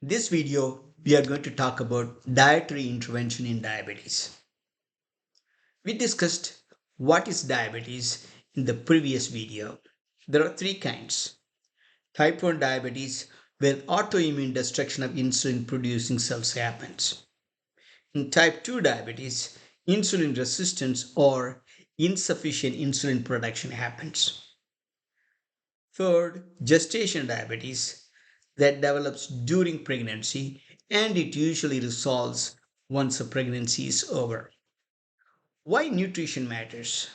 This video, we are going to talk about dietary intervention in diabetes. We discussed what is diabetes in the previous video. There are three kinds. Type 1 diabetes, where autoimmune destruction of insulin producing cells happens. In type 2 diabetes, insulin resistance or insufficient insulin production happens. Third, gestation diabetes that develops during pregnancy and it usually resolves once the pregnancy is over. Why nutrition matters?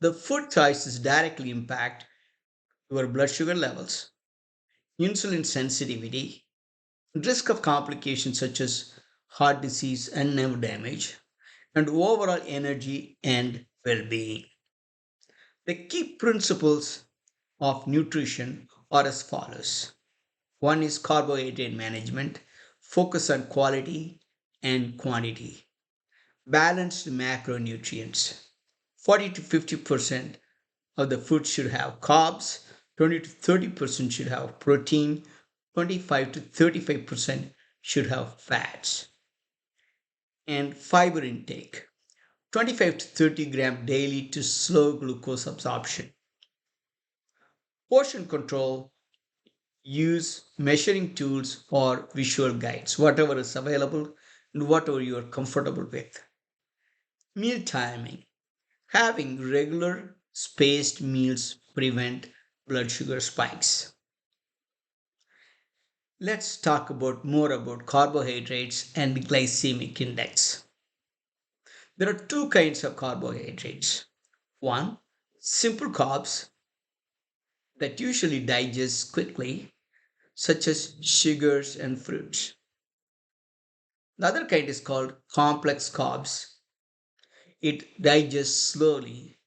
The food choices directly impact your blood sugar levels, insulin sensitivity, risk of complications such as heart disease and nerve damage, and overall energy and well being. The key principles of nutrition are as follows. One is carbohydrate management, focus on quality and quantity, balanced macronutrients. 40 to 50% of the food should have carbs, 20 to 30% should have protein, 25 to 35% should have fats. And fiber intake, 25 to 30 gram daily to slow glucose absorption. Portion control, use measuring tools or visual guides, whatever is available and whatever you are comfortable with. Meal timing, having regular spaced meals prevent blood sugar spikes. Let's talk about more about carbohydrates and glycemic index. There are two kinds of carbohydrates. One, simple carbs that usually digest quickly, such as sugars and fruits. The other kind is called complex carbs. It digests slowly,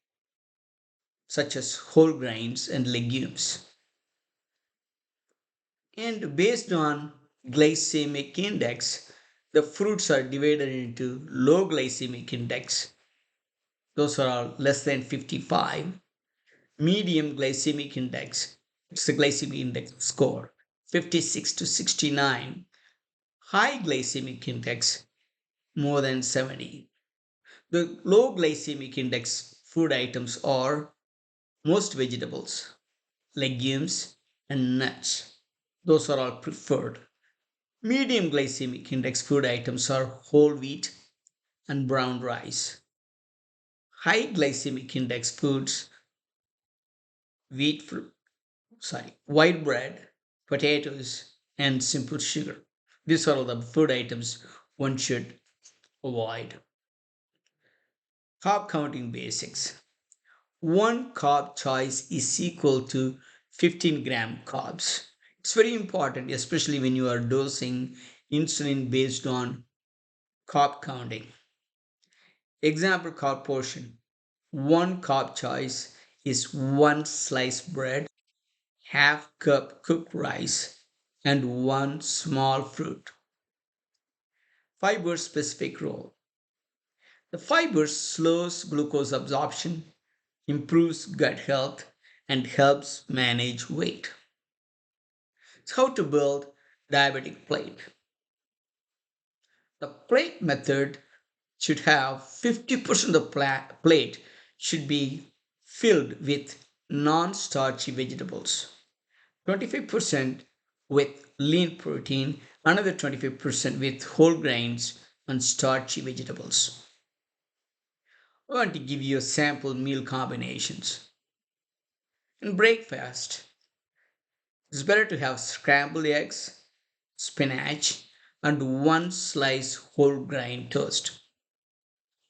such as whole grains and legumes. And based on glycemic index, the fruits are divided into low glycemic index. Those are all less than 55. Medium glycemic index, it's the glycemic index score, 56 to 69. High glycemic index, more than 70. The low glycemic index food items are most vegetables, legumes, and nuts. Those are all preferred. Medium glycemic index food items are whole wheat and brown rice. High glycemic index foods, wheat, white bread, potatoes, and simple sugar. These are all the food items one should avoid. Carb counting basics. One carb choice is equal to 15-gram carbs. It's very important, especially when you are dosing insulin based on carb counting. Example carb portion. One carb choice is one sliced bread, half cup cooked rice, and one small fruit. Fiber specific role. The fiber slows glucose absorption, improves gut health, and helps manage weight. So how to build diabetic plate? The plate method should have 50% of the plate should be filled with non-starchy vegetables, 25% with lean protein, another 25% with whole grains and starchy vegetables. I want to give you a sample meal combinations. In breakfast, it's better to have scrambled eggs, spinach, and one slice whole grain toast.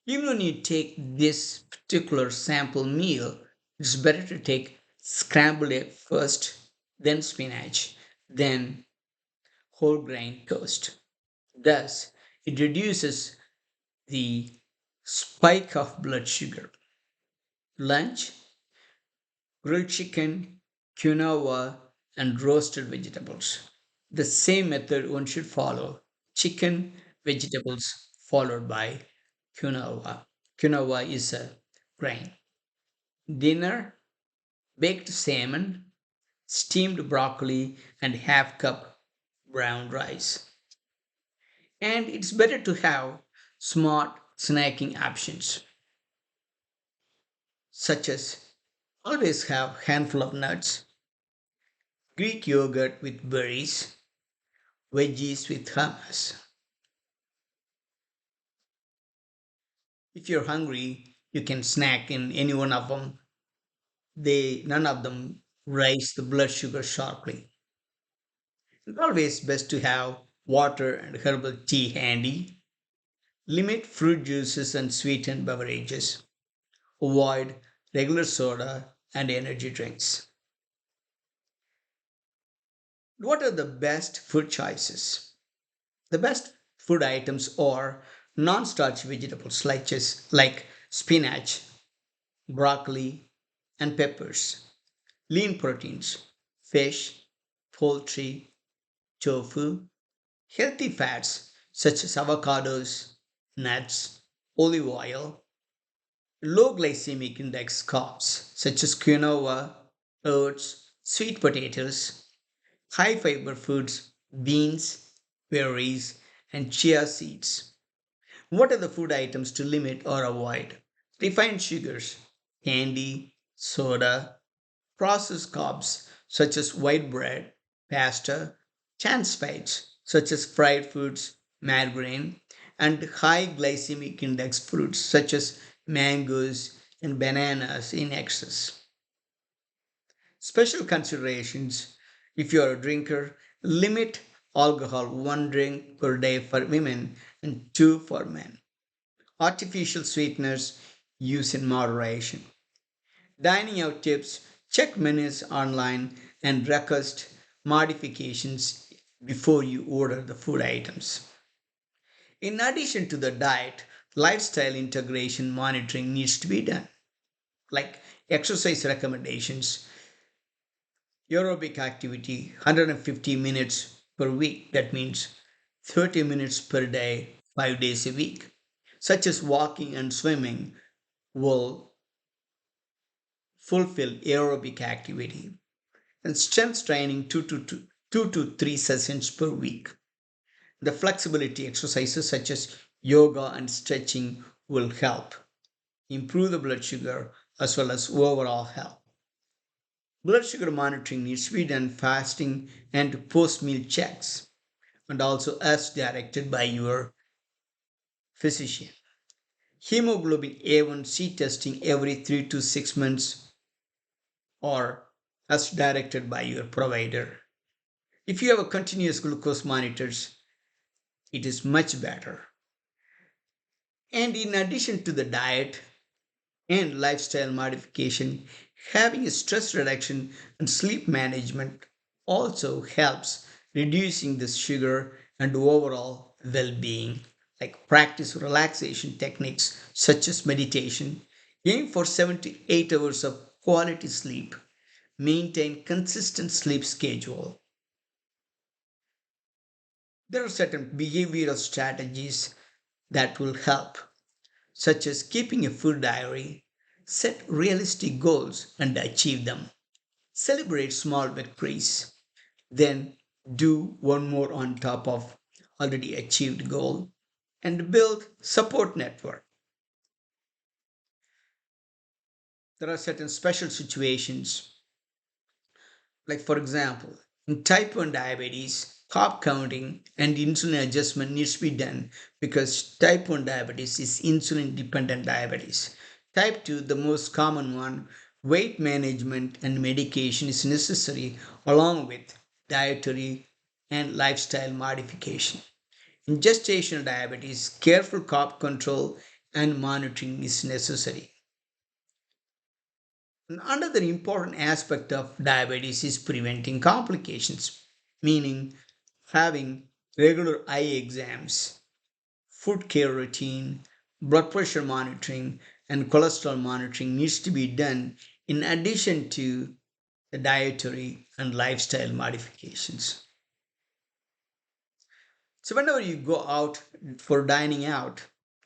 Even when you take this particular sample meal, it's better to take scrambled egg first, then spinach, then whole grain toast. Thus, it reduces the spike of blood sugar. Lunch, grilled chicken, quinoa, and roasted vegetables. The same method one should follow. Chicken, vegetables, followed by quinoa. Quinoa is a grain. Dinner, baked salmon, steamed broccoli, and half cup brown rice. And it's better to have smart snacking options, such as always have handful of nuts, Greek yogurt with berries, veggies with hummus. If you're hungry, you can snack in any one of them. None of them raise the blood sugar sharply. It's always best to have water and herbal tea handy. Limit fruit juices and sweetened beverages. Avoid regular soda and energy drinks. What are the best food choices? The best food items are non-starch vegetables like spinach, broccoli, and peppers. Lean proteins, fish, poultry, tofu. Healthy fats such as avocados, nuts, olive oil. Low glycemic index carbs such as quinoa, oats, sweet potatoes. High fiber foods, beans, berries, and chia seeds. What are the food items to limit or avoid? Refined sugars, candy, soda, processed carbs such as white bread, pasta, trans fats such as fried foods, margarine, and high glycemic index fruits such as mangoes and bananas in excess. Special considerations: if you are a drinker, limit alcohol one drink per day for women and two for men. Artificial sweeteners use in moderation. Dining out tips: check menus online and request modifications before you order the food items. In addition to the diet, lifestyle integration monitoring needs to be done, like exercise recommendations, aerobic activity 150 minutes per week. That means 30 minutes per day, 5 days a week, such as walking and swimming, will fulfill aerobic activity. And strength training 2 to 3 sessions per week. The flexibility exercises such as yoga and stretching will help improve the blood sugar as well as overall health. Blood sugar monitoring needs to be done fasting and post meal checks, and also as directed by your physician. Hemoglobin A1C testing every 3 to 6 months or as directed by your provider. If you have a continuous glucose monitors, it is much better. And in addition to the diet and lifestyle modification, having a stress reduction and sleep management also helps reducing the sugar and overall well-being. Like practice relaxation techniques such as meditation, aim for 7 to 8 hours of quality sleep, maintain consistent sleep schedule. There are certain behavioral strategies that will help, such as keeping a food diary, set realistic goals and achieve them, celebrate small victories, then do one more on top of already achieved goal, and build support network. There are certain special situations, like for example, in type 1 diabetes, carb counting and insulin adjustment needs to be done because type 1 diabetes is insulin dependent diabetes. Type 2, the most common one, weight management and medication is necessary along with dietary and lifestyle modification. In gestational diabetes, careful carb control and monitoring is necessary. Another important aspect of diabetes is preventing complications, meaning having regular eye exams, foot care routine, blood pressure monitoring, and cholesterol monitoring needs to be done in addition to the dietary and lifestyle modifications. So, whenever you go out for dining out,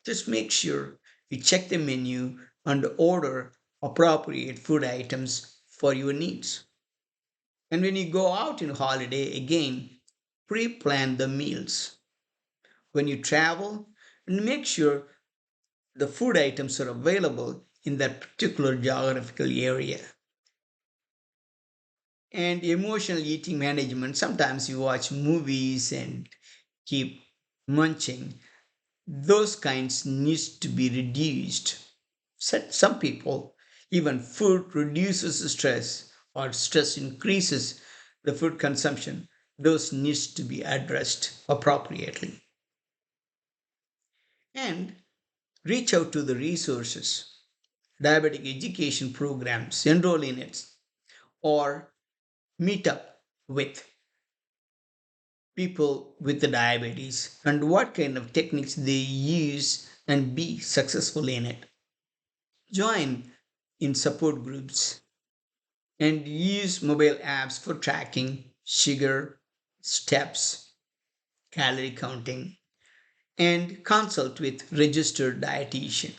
just make sure you check the menu and order appropriate food items for your needs. And when you go out in holiday again, Pre-plan the meals. When you travel, and make sure the food items are available in that particular geographical area. And emotional eating management. Sometimes you watch movies and keep munching. Those kinds needs to be reduced. Some people, even food reduces stress or stress increases the food consumption. Those needs to be addressed appropriately. And reach out to the resources, diabetic education programs, enroll in it, or meet up with people with the diabetes and what kind of techniques they use and be successful in it. Join in support groups and use mobile apps for tracking sugar, steps, calorie counting, and consult with registered dietitian.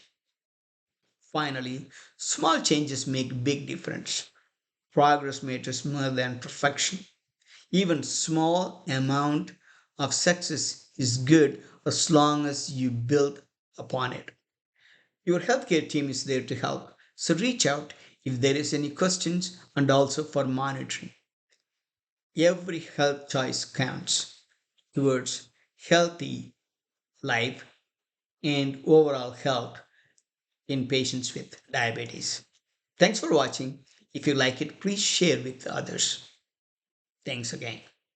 Finally, small changes make big difference. Progress matters more than perfection. Even small amount of success is good as long as you build upon it. Your healthcare team is there to help. So reach out if there is any questions and also for monitoring. Every health choice counts towards healthy life and overall health in patients with diabetes. Thanks for watching. If you like it, please share with others. Thanks again.